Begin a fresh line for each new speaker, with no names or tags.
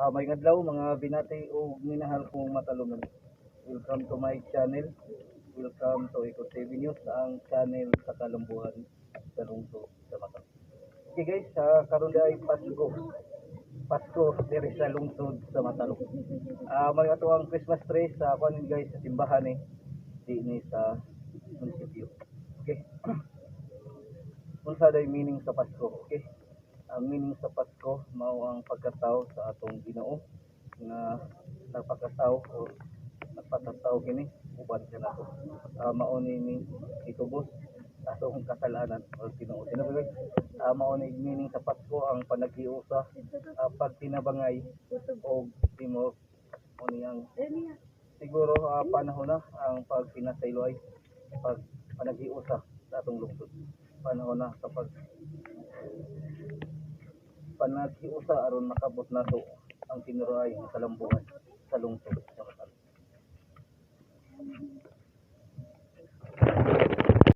May adlaw mga binati o minahal kong matalungan. Welcome to my channel. Welcome to Ecot TV News, ang channel sa kalambuhan sa lungsod sa Mata. Okay guys, karon ay Pasko. Pasko diri sa lungsod sa Matalok. May ato ang Christmas tree sa kuan guys sa simbahan ni sa munisipyo. Okay. Unsa day meaning sa Pasko? Okay. Ang meaning sa Pasko mao ang pagkatao sa atong Ginoo nga nagpakatao o nagpatataw kini uban sa nato. Mao ni itubos atong kasalanan o Ginoo. Mao ni meaning sa Pasko ang panaghiusa, pagtinabangay o timor o niyang siguro panahon na ang pagpinasayloy panaghiusa sa atong lungsod. Panahon na sa panaghiusa aron makabot nato ang tinuray ng kalambuan sa lungsod.